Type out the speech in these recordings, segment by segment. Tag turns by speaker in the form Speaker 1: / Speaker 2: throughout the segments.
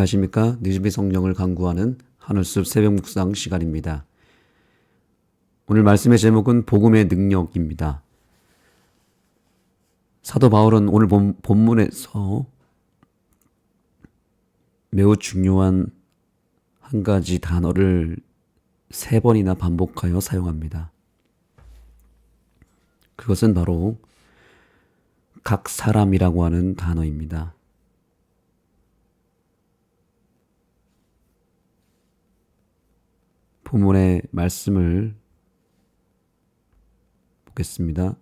Speaker 1: 안녕하십니까. 뉴스비 성경을 강구하는 하늘숲 새벽 묵상 시간입니다. 오늘 말씀의 제목은 복음의 능력입니다. 사도 바울은 오늘 본문에서 매우 중요한 한 가지 단어를 3번이나 반복하여 사용합니다. 그것은 바로 각 사람이라고 하는 단어입니다. 본문의 말씀을 보겠습니다.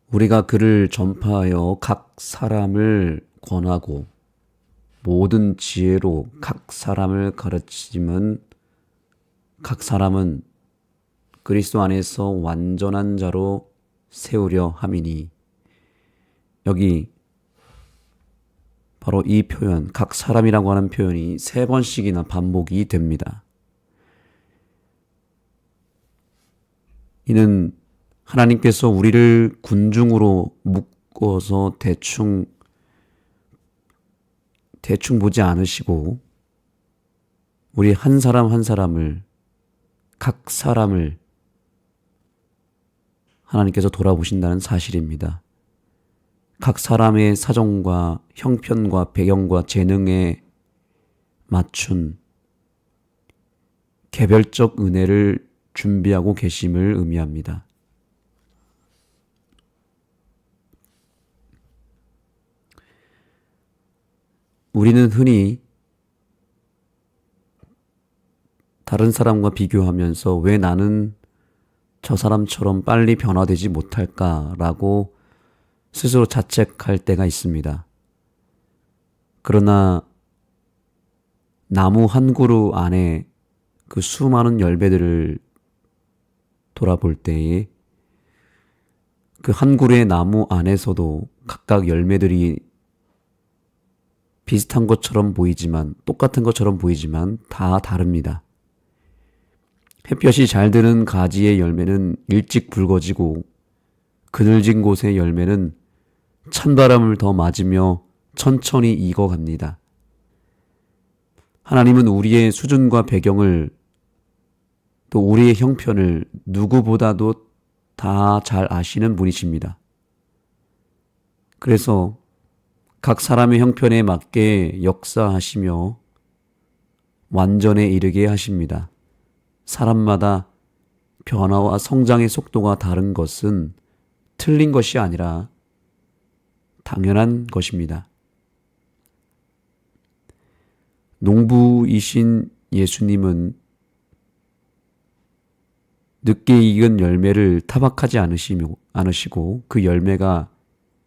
Speaker 1: 우리가 그를 전파하여 각 사람을 권하고 모든 지혜로 각 사람을 가르치면 각 사람은 그리스도 안에서 완전한 자로 세우려 함이니. 여기 바로 이 표현, 각 사람이라고 하는 표현이 3번씩이나 반복이 됩니다. 이는 하나님께서 우리를 군중으로 묶어서 대충 보지 않으시고 우리 한 사람 한 사람을, 각 사람을 하나님께서 돌아보신다는 사실입니다. 각 사람의 사정과 형편과 배경과 재능에 맞춘 개별적 은혜를 준비하고 계심을 의미합니다. 우리는 흔히 다른 사람과 비교하면서 왜 나는 저 사람처럼 빨리 변화되지 못할까라고 스스로 자책할 때가 있습니다. 그러나 나무 한 그루 안에 그 수많은 열매들을 돌아볼 때에 그 한 그루의 나무 안에서도 각각 열매들이 비슷한 것처럼 보이지만, 똑같은 것처럼 보이지만 다 다릅니다. 햇볕이 잘 드는 가지의 열매는 일찍 붉어지고 그늘진 곳의 열매는 찬바람을 더 맞으며 천천히 익어갑니다. 하나님은 우리의 수준과 배경을, 또 우리의 형편을 누구보다도 다 잘 아시는 분이십니다. 그래서 각 사람의 형편에 맞게 역사하시며 완전에 이르게 하십니다. 사람마다 변화와 성장의 속도가 다른 것은 틀린 것이 아니라 당연한 것입니다. 농부이신 예수님은 늦게 익은 열매를 타박하지 않으시고 그 열매가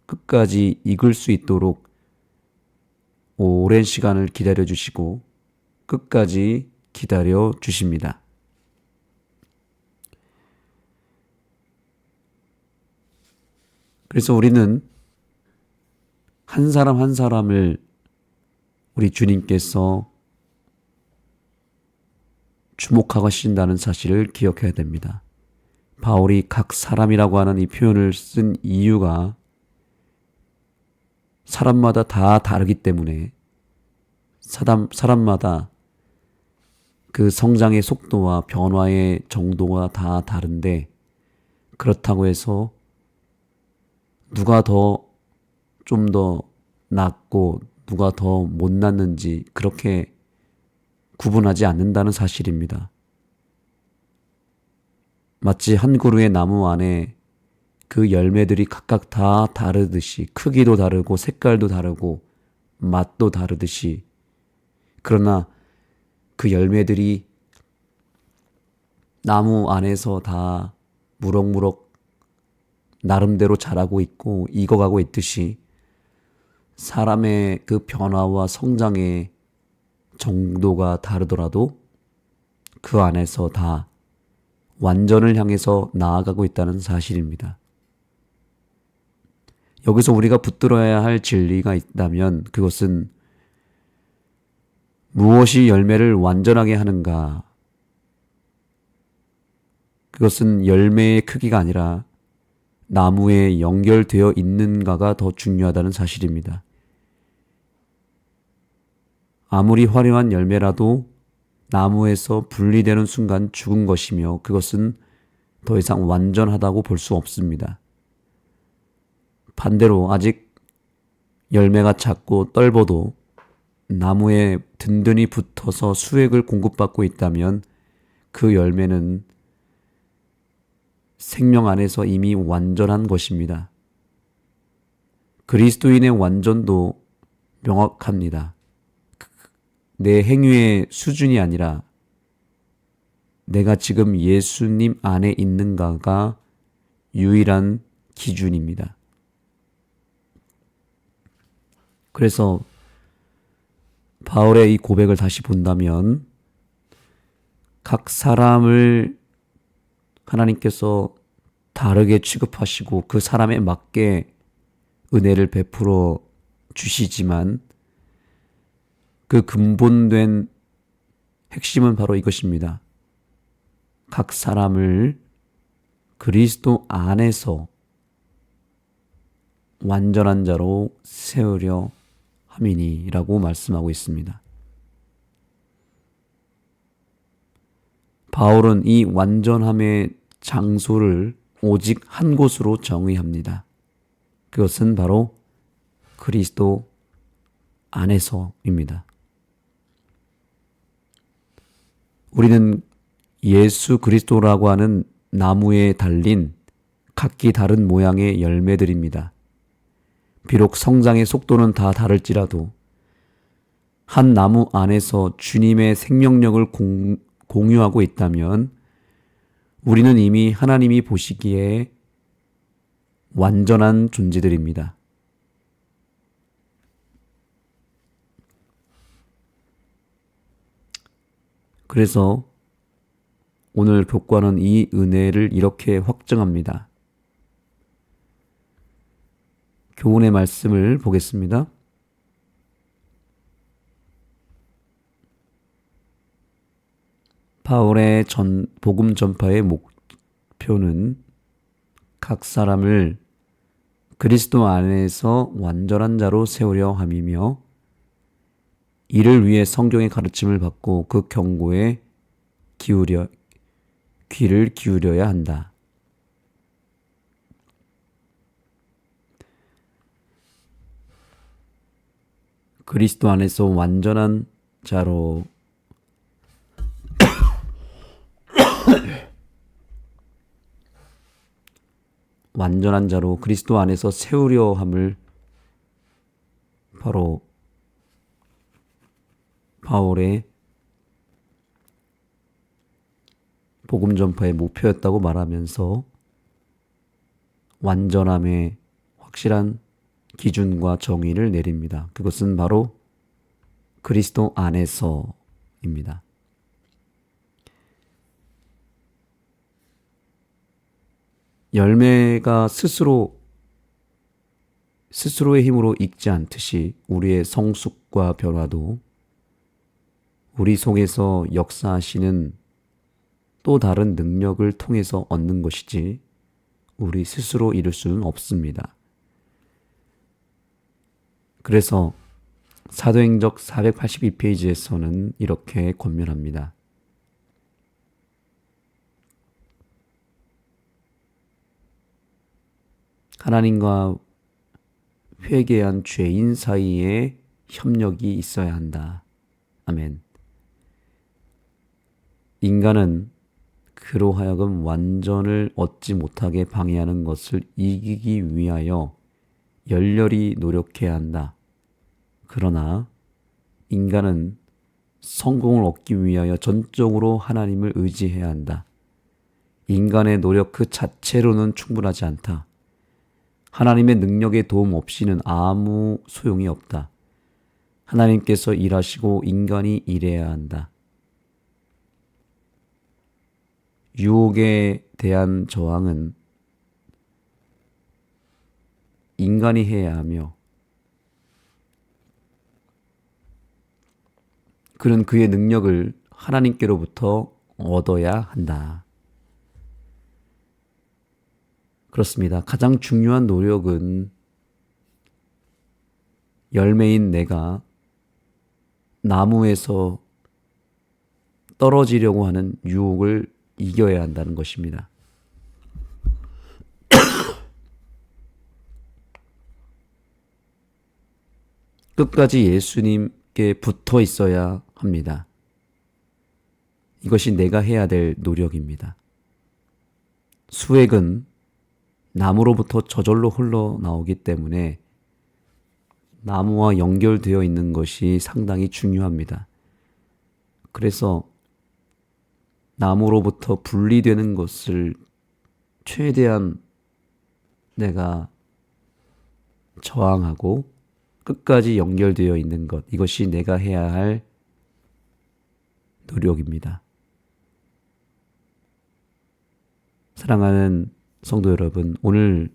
Speaker 1: 끝까지 익을 수 있도록 오랜 시간을 기다려 주시고 끝까지 기다려 주십니다. 그래서 우리는 한 사람 한 사람을 우리 주님께서 주목하고 하신다는 사실을 기억해야 됩니다. 바울이 각 사람이라고 하는 이 표현을 쓴 이유가 사람마다 다 다르기 때문에 사람마다 그 성장의 속도와 변화의 정도가 다 다른데, 그렇다고 해서 누가 좀 더 낫고 누가 더 못 낫는지 그렇게 구분하지 않는다는 사실입니다. 마치 한 그루의 나무 안에 그 열매들이 각각 다 다르듯이, 크기도 다르고 색깔도 다르고 맛도 다르듯이, 그러나 그 열매들이 나무 안에서 다 무럭무럭 나름대로 자라고 있고 익어가고 있듯이 사람의 그 변화와 성장의 정도가 다르더라도 그 안에서 다 완전을 향해서 나아가고 있다는 사실입니다. 여기서 우리가 붙들어야 할 진리가 있다면 그것은 무엇이 열매를 완전하게 하는가? 그것은 열매의 크기가 아니라 나무에 연결되어 있는가가 더 중요하다는 사실입니다. 아무리 화려한 열매라도 나무에서 분리되는 순간 죽은 것이며 그것은 더 이상 완전하다고 볼 수 없습니다. 반대로 아직 열매가 작고 떫어도 나무에 든든히 붙어서 수액을 공급받고 있다면 그 열매는 생명 안에서 이미 완전한 것입니다. 그리스도인의 완전도 명확합니다. 내 행위의 수준이 아니라 내가 지금 예수님 안에 있는가가 유일한 기준입니다. 그래서 바울의 이 고백을 다시 본다면 각 사람을 하나님께서 다르게 취급하시고 그 사람에 맞게 은혜를 베풀어 주시지만 그 근본된 핵심은 바로 이것입니다. 각 사람을 그리스도 안에서 완전한 자로 세우려 함이니라고 말씀하고 있습니다. 바울은 이 완전함의 장소를 오직 한 곳으로 정의합니다. 그것은 바로 그리스도 안에서입니다. 우리는 예수 그리스도라고 하는 나무에 달린 각기 다른 모양의 열매들입니다. 비록 성장의 속도는 다 다를지라도 한 나무 안에서 주님의 생명력을 공유하고 있다면 우리는 이미 하나님이 보시기에 완전한 존재들입니다. 그래서 오늘 교과는 이 은혜를 이렇게 확증합니다. 교훈의 말씀을 보겠습니다. 바울의 복음 전파의 목표는 각 사람을 그리스도 안에서 완전한 자로 세우려 함이며 이를 위해 성경의 가르침을 받고 그 경고에 귀를 기울여야 한다. 그리스도 안에서 완전한 자로 그리스도 안에서 세우려 함을 바로 바울의 복음 전파의 목표였다고 말하면서 완전함의 확실한 기준과 정의를 내립니다. 그것은 바로 그리스도 안에서입니다. 열매가 스스로의 힘으로 익지 않듯이 우리의 성숙과 변화도 우리 속에서 역사하시는 또 다른 능력을 통해서 얻는 것이지 우리 스스로 이룰 수는 없습니다. 그래서 사도행적 482페이지에서는 이렇게 권면합니다. 하나님과 회개한 죄인 사이에 협력이 있어야 한다. 아멘. 인간은 그로 하여금 완전을 얻지 못하게 방해하는 것을 이기기 위하여 열렬히 노력해야 한다. 그러나 인간은 성공을 얻기 위하여 전적으로 하나님을 의지해야 한다. 인간의 노력 그 자체로는 충분하지 않다. 하나님의 능력의 도움 없이는 아무 소용이 없다. 하나님께서 일하시고 인간이 일해야 한다. 유혹에 대한 저항은 인간이 해야 하며 그는 그의 능력을 하나님께로부터 얻어야 한다. 그렇습니다. 가장 중요한 노력은 열매인 내가 나무에서 떨어지려고 하는 유혹을 이겨야 한다는 것입니다. 끝까지 예수님께 붙어 있어야 합니다. 이것이 내가 해야 될 노력입니다. 수액은 나무로부터 저절로 흘러나오기 때문에 나무와 연결되어 있는 것이 상당히 중요합니다. 그래서 나무로부터 분리되는 것을 최대한 내가 저항하고 끝까지 연결되어 있는 것, 이것이 내가 해야 할 노력입니다. 사랑하는 성도 여러분, 오늘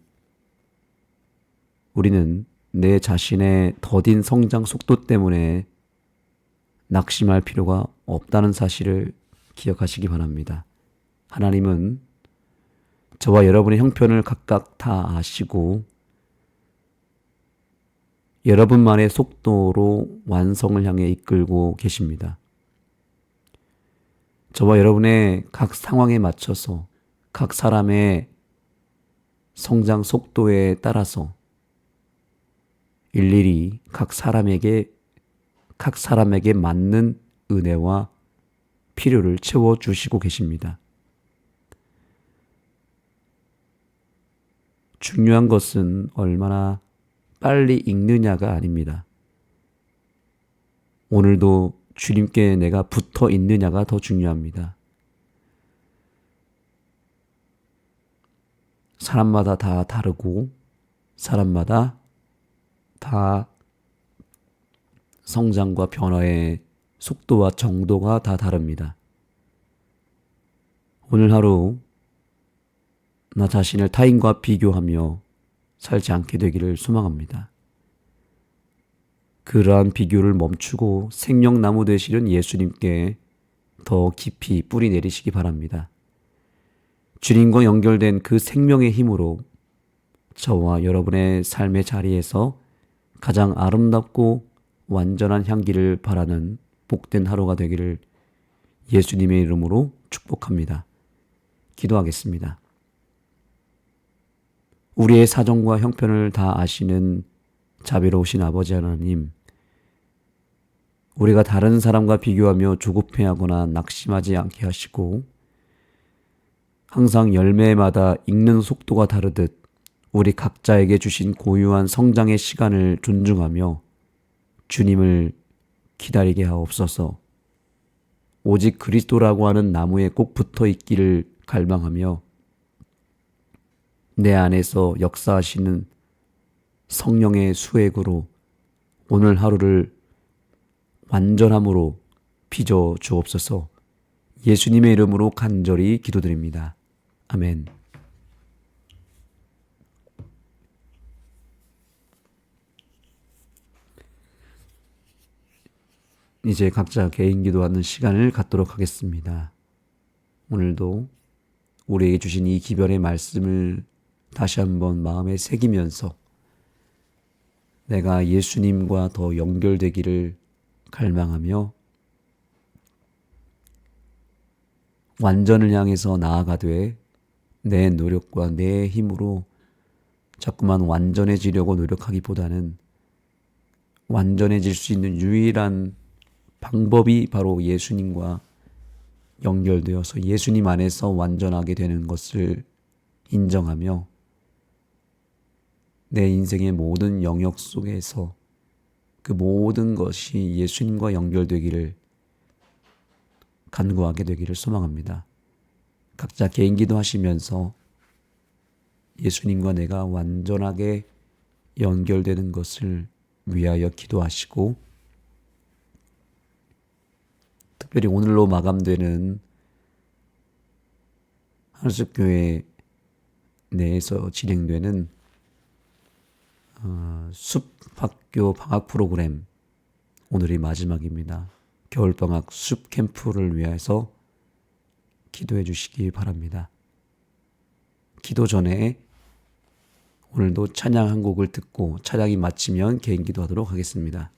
Speaker 1: 우리는 내 자신의 더딘 성장 속도 때문에 낙심할 필요가 없다는 사실을 기억하시기 바랍니다. 하나님은 저와 여러분의 형편을 각각 다 아시고 여러분만의 속도로 완성을 향해 이끌고 계십니다. 저와 여러분의 각 상황에 맞춰서 각 사람의 성장 속도에 따라서 일일이 각 사람에게 맞는 은혜와 필요를 채워주시고 계십니다. 중요한 것은 얼마나 빨리 읽느냐가 아닙니다. 오늘도 주님께 내가 붙어 있느냐가 더 중요합니다. 사람마다 다 다르고 사람마다 다 성장과 변화의 속도와 정도가 다 다릅니다. 오늘 하루 나 자신을 타인과 비교하며 살지 않게 되기를 소망합니다. 그러한 비교를 멈추고 생명나무 되시는 예수님께 더 깊이 뿌리 내리시기 바랍니다. 주님과 연결된 그 생명의 힘으로 저와 여러분의 삶의 자리에서 가장 아름답고 완전한 향기를 바라는 복된 하루가 되기를 예수님의 이름으로 축복합니다. 기도하겠습니다. 우리의 사정과 형편을 다 아시는 자비로우신 아버지 하나님, 우리가 다른 사람과 비교하며 조급해하거나 낙심하지 않게 하시고 항상 열매마다 익는 속도가 다르듯 우리 각자에게 주신 고유한 성장의 시간을 존중하며 주님을 기다리게 하옵소서. 오직 그리스도라고 하는 나무에 꼭 붙어 있기를 갈망하며 내 안에서 역사하시는 성령의 수액으로 오늘 하루를 완전함으로 빚어 주옵소서. 예수님의 이름으로 간절히 기도드립니다. 아멘. 이제 각자 개인 기도하는 시간을 갖도록 하겠습니다. 오늘도 우리에게 주신 이 기별의 말씀을 다시 한번 마음에 새기면서 내가 예수님과 더 연결되기를 갈망하며 완전을 향해서 나아가되 내 노력과 내 힘으로 자꾸만 완전해지려고 노력하기보다는 완전해질 수 있는 유일한 방법이 바로 예수님과 연결되어서 예수님 안에서 완전하게 되는 것을 인정하며 내 인생의 모든 영역 속에서 그 모든 것이 예수님과 연결되기를 간구하게 되기를 소망합니다. 각자 개인 기도하시면서 예수님과 내가 완전하게 연결되는 것을 위하여 기도하시고, 특별히 오늘로 마감되는 하늘숲교회 내에서 진행되는 숲학교 방학 프로그램, 오늘이 마지막입니다. 겨울방학 숲캠프를 위해서 기도해 주시기 바랍니다. 기도 전에 오늘도 찬양 한 곡을 듣고 찬양이 마치면 개인 기도하도록 하겠습니다.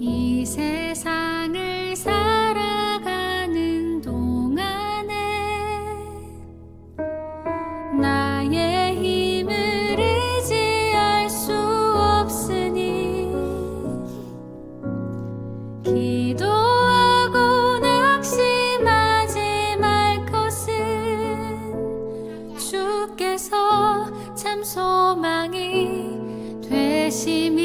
Speaker 2: 이 세상을 살아가는 동안에 나의 힘을 의지할 수 없으니 기도하고 낙심하지 말 것은 주께서 참 소망이 되시며